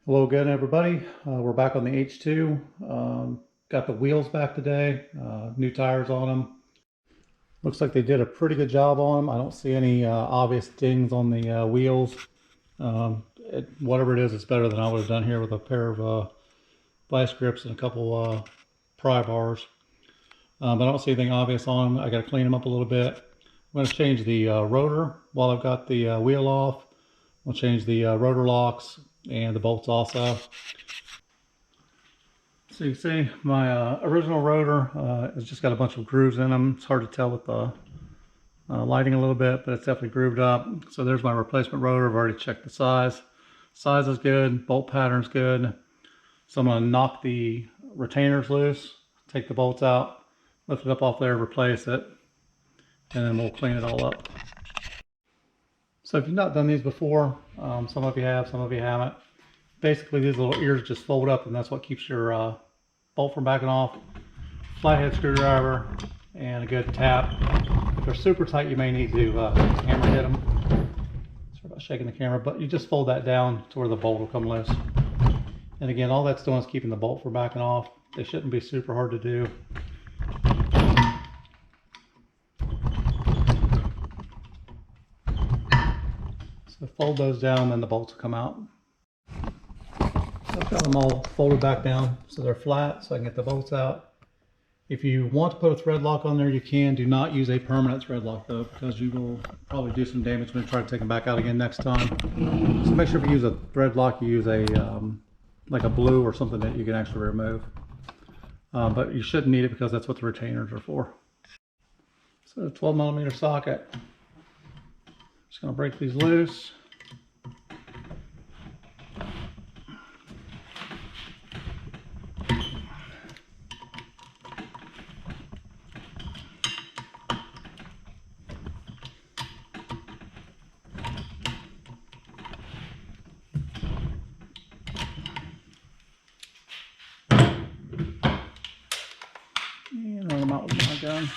Hello again, everybody. We're back on the H2. Got the wheels back today, new tires on them. Looks like they did a pretty good job on them. I don't see any obvious dings on the wheels. Whatever it is, it's better than I would have done here with a pair of vice grips and a couple pry bars. But I don't see anything obvious on them. I got to clean them up a little bit. I'm going to change the rotor while I've got the wheel off. I'll change the rotor locks and the bolts also. So you can see my original rotor has just got a bunch of grooves in them. It's hard to tell with the lighting a little bit, but it's definitely grooved up. So there's my replacement rotor. I've already checked the size. Size is good, bolt pattern's good. So I'm going to knock the retainers loose, take the bolts out, lift it up off there, replace it, and then we'll clean it all up. So if you've not done these before, some of you have, some of you haven't. Basically, these little ears just fold up, and that's what keeps your bolt from backing off. Flathead screwdriver and a good tap. If they're super tight, you may need to hammer hit them. Sorry about shaking the camera, but you just fold that down to where the bolt will come loose. And again, all that's doing is keeping the bolt from backing off. They shouldn't be super hard to do. So fold those down, then the bolts will come out. So I've got them all folded back down so they're flat, so I can get the bolts out. If you want to put a thread lock on there, you can. Do not use a permanent thread lock though, because you will probably do some damage when you try to take them back out again next time. So make sure if you use a thread lock, you use a like a blue or something that you can actually remove. But you shouldn't need it because that's what the retainers are for. So 12mm socket. Just going to break these loose. And run them out with my gun.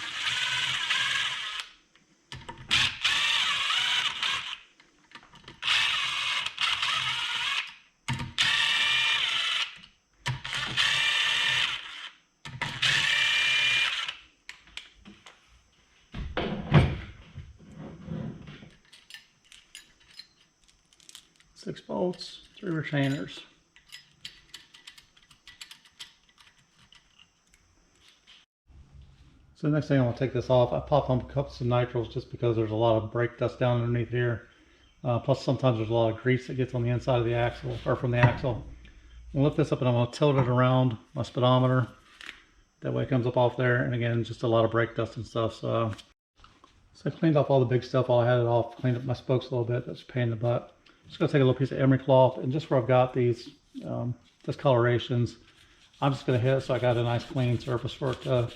Six bolts, 3 retainers. So the next thing I want to take this off, I popped on cups of nitrils just because there's a lot of brake dust down underneath here. Plus sometimes there's a lot of grease that gets on the inside of the axle, or from the axle. I'm going to lift this up and I'm going to tilt it around my speedometer. That way it comes up off there, and again, just a lot of brake dust and stuff. So I cleaned off all the big stuff while I had it off, cleaned up my spokes a little bit. That's a pain in the butt. Just going to take a little piece of emery cloth, and just where I've got these discolorations, I'm just going to hit it so I got a nice clean surface for it to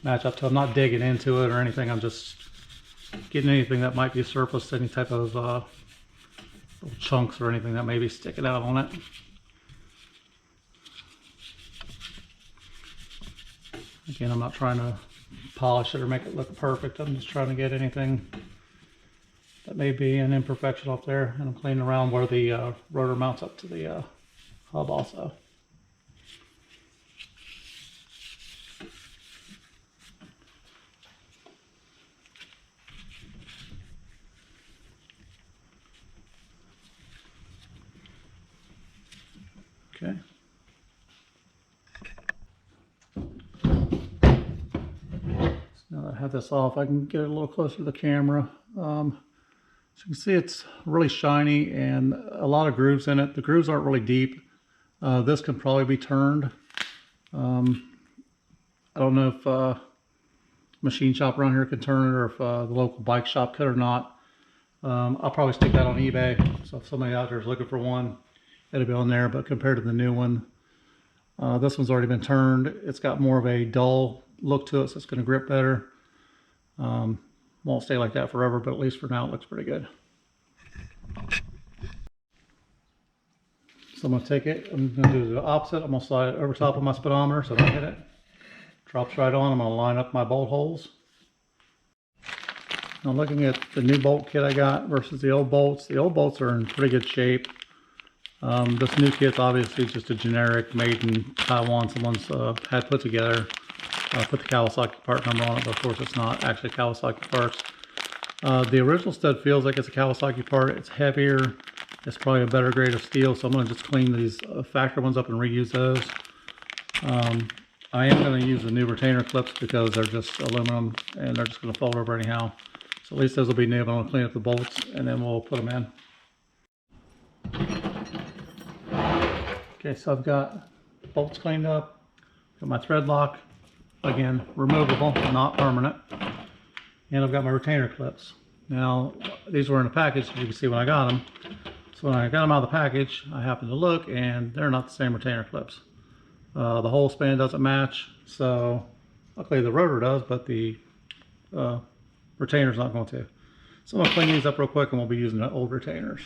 match up to. I'm not digging into it or anything. I'm just getting anything that might be surfaced, any type of little chunks or anything that may be sticking out on it. Again, I'm not trying to polish it or make it look perfect. I'm just trying to get anything that may be an imperfection off there, and I'm cleaning around where the rotor mounts up to the hub also. Okay. So now that I have this off, I can get it a little closer to the camera. So you can see it's really shiny and a lot of grooves in it. The grooves aren't really deep. This can probably be turned. I don't know if machine shop around here can turn it, or if the local bike shop could or not. I'll probably stick that on eBay. So if somebody out there is looking for one, it'll be on there. But compared to the new one, this one's already been turned. It's got more of a dull look to it, so it's going to grip better. Won't stay like that forever, but at least for now it looks pretty good. So I'm going to take it, I'm going to do the opposite. I'm going to slide it over top of my speedometer so I don't hit it. Drops right on. I'm going to line up my bolt holes. Now looking at the new bolt kit I got versus the old bolts are in pretty good shape. This new kit's obviously just a generic made in Taiwan. Someone's had put together, put the Kawasaki part number on it, but of course it's not actually Kawasaki parts. The original stud feels like it's a Kawasaki part. It's heavier. It's probably a better grade of steel, so I'm going to just clean these factory ones up and reuse those. I am going to use the new retainer clips because they're just aluminum and they're just going to fold over anyhow. So at least those will be new, but I'm going to clean up the bolts and then we'll put them in. Okay, so I've got bolts cleaned up, got my thread lock, again, removable, not permanent, and I've got my retainer clips. Now, these were in a package, as you can see when I got them. So when I got them out of the package, I happened to look, and they're not the same retainer clips. The hole span doesn't match, so luckily the rotor does, but the retainer's not going to. So I'm going to clean these up real quick, and we'll be using the old retainers.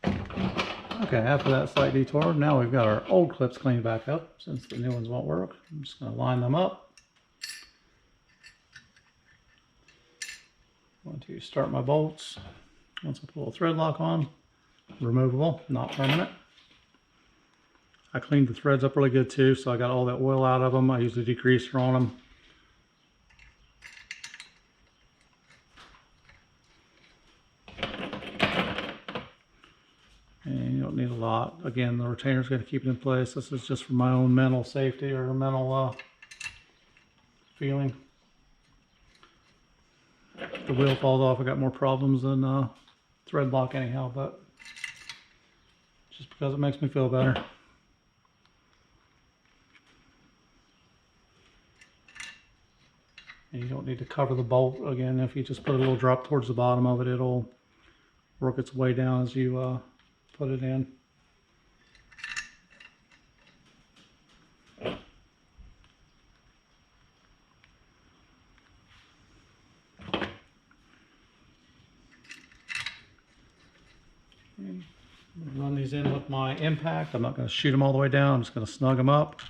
Okay, after that slight detour, now we've got our old clips cleaned back up since the new ones won't work. I'm just going to line them up. I'm going to start my bolts. Once I pull a thread lock on, removable, not permanent. I cleaned the threads up really good too, so I got all that oil out of them. I used a degreaser on them. And you don't need a lot. Again, the retainer's going to keep it in place. This is just for my own mental safety or mental feeling. If the wheel falls off, I got more problems than thread lock anyhow, but just because it makes me feel better. And you don't need to cover the bolt. Again, if you just put a little drop towards the bottom of it, it'll work its way down as you put it in. Run these in with my impact. I'm not going to shoot them all the way down. I'm just going to snug them up.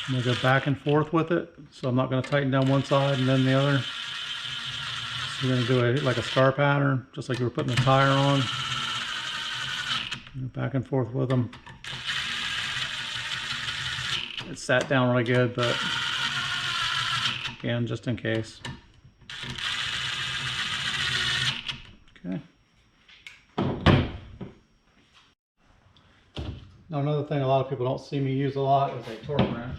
I'm going to go back and forth with it. So I'm not going to tighten down one side and then the other. So we're going to do like a star pattern, just like you were putting a tire on. Back and forth with them. It sat down really good, but again, just in case. Okay. Now another thing a lot of people don't see me use a lot is a torque wrench.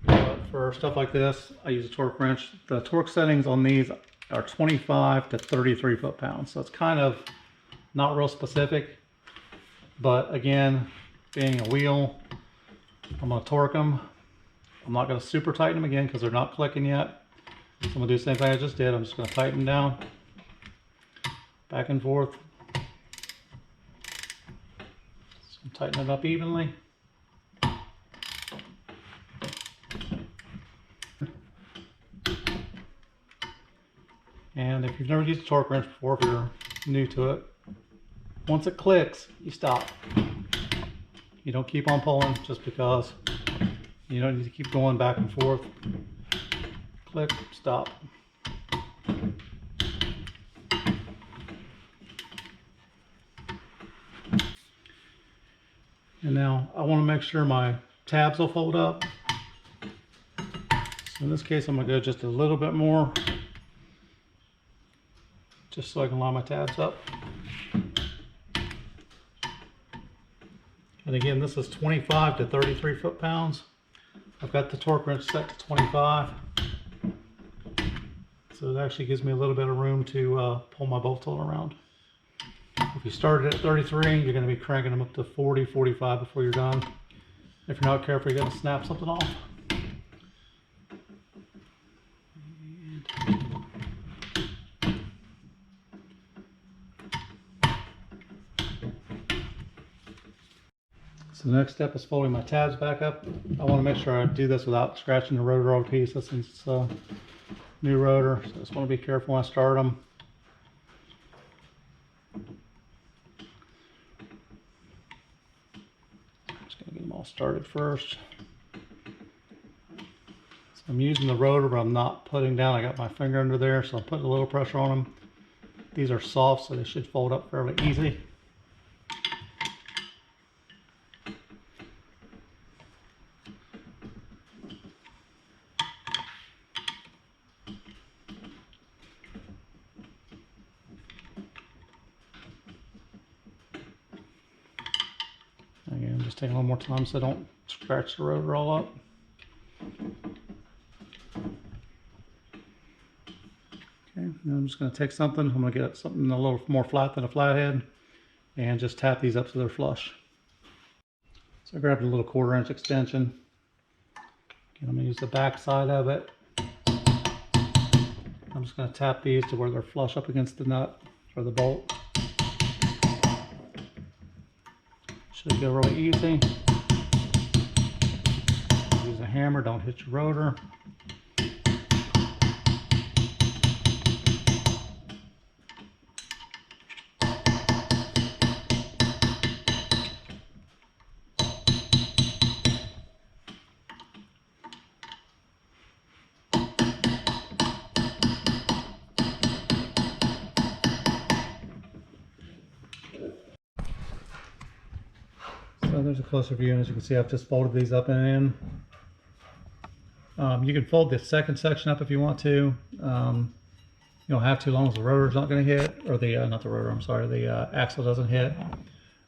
But for stuff like this, I use a torque wrench. The torque settings on these are 25 to 33 foot-pounds. So it's kind of not real specific. But again, being a wheel, I'm going to torque them. I'm not going to super tighten them again because they're not clicking yet. So I'm going to do the same thing I just did. I'm just going to tighten them down. Back and forth. Tighten it up evenly. And if you've never used a torque wrench before, if you're new to it, once it clicks, you stop. You don't keep on pulling just because. You don't need to keep going back and forth. Click, stop. And now I want to make sure my tabs will fold up. So in this case, I'm going to go just a little bit more, just so I can line my tabs up. And again, this is 25 to 33 foot-pounds. I've got the torque wrench set to 25. So it actually gives me a little bit of room to pull my bolt tool around. If you started at 33, you're going to be cranking them up to 40, 45 before you're done. If you're not careful, you're going to snap something off. So the next step is folding my tabs back up. I want to make sure I do this without scratching the rotor all to pieces since it's a new rotor. So I just want to be careful when I start them. Just going to get them all started first. So I'm using the rotor, but I'm not putting down. I got my finger under there, so I'm putting a little pressure on them. These are soft, so they should fold up fairly easy. taking a little more time so I don't scratch the rotor all up. Okay, I'm just going to take something. I'm going to get something a little more flat than a flathead and just tap these up so they're flush. So I grabbed a little 1/4 inch extension. Okay, I'm going to use the back side of it. I'm just going to tap these to where they're flush up against the nut or the bolt. Should go really easy. Use a hammer, don't hit your rotor. So there's a closer view, and as you can see, I've just folded these up and in. You can fold the second section up if you want to. You don't have to, as long as the rotor's not going to hit, or the not the rotor, I'm sorry, the axle doesn't hit.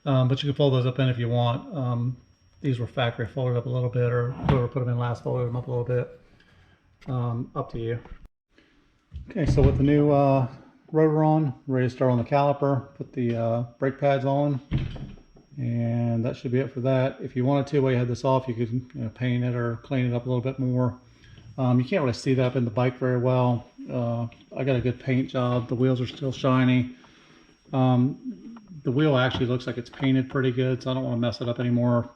But you can fold those up in if you want. These were factory folded up a little bit, or whoever put them in last folded them up a little bit. Up to you. Okay, so with the new rotor on, ready to start on the caliper, put the brake pads on. And that should be it for that. If you wanted to, while you had this off, you could paint it or clean it up a little bit more. You can't really see that up in the bike very well. I got a good paint job. The wheels are still shiny. The wheel actually looks like it's painted pretty good, so I don't want to mess it up anymore.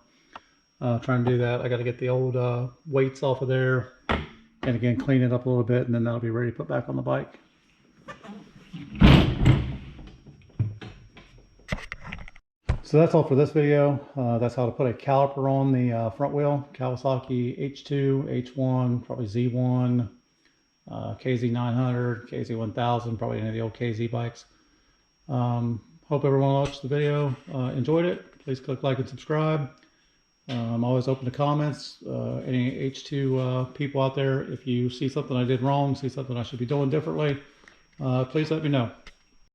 Trying to do that, I got to get the old weights off of there, and again clean it up a little bit, and then that'll be ready to put back on the bike. So that's all for this video. That's how to put a caliper on the front wheel. Kawasaki H2, H1, probably Z1, KZ900, KZ1000, probably any of the old KZ bikes. Hope everyone watched the video, enjoyed it. Please click like and subscribe. I'm always open to comments. Any H2 people out there, if you see something I did wrong, see something I should be doing differently, please let me know.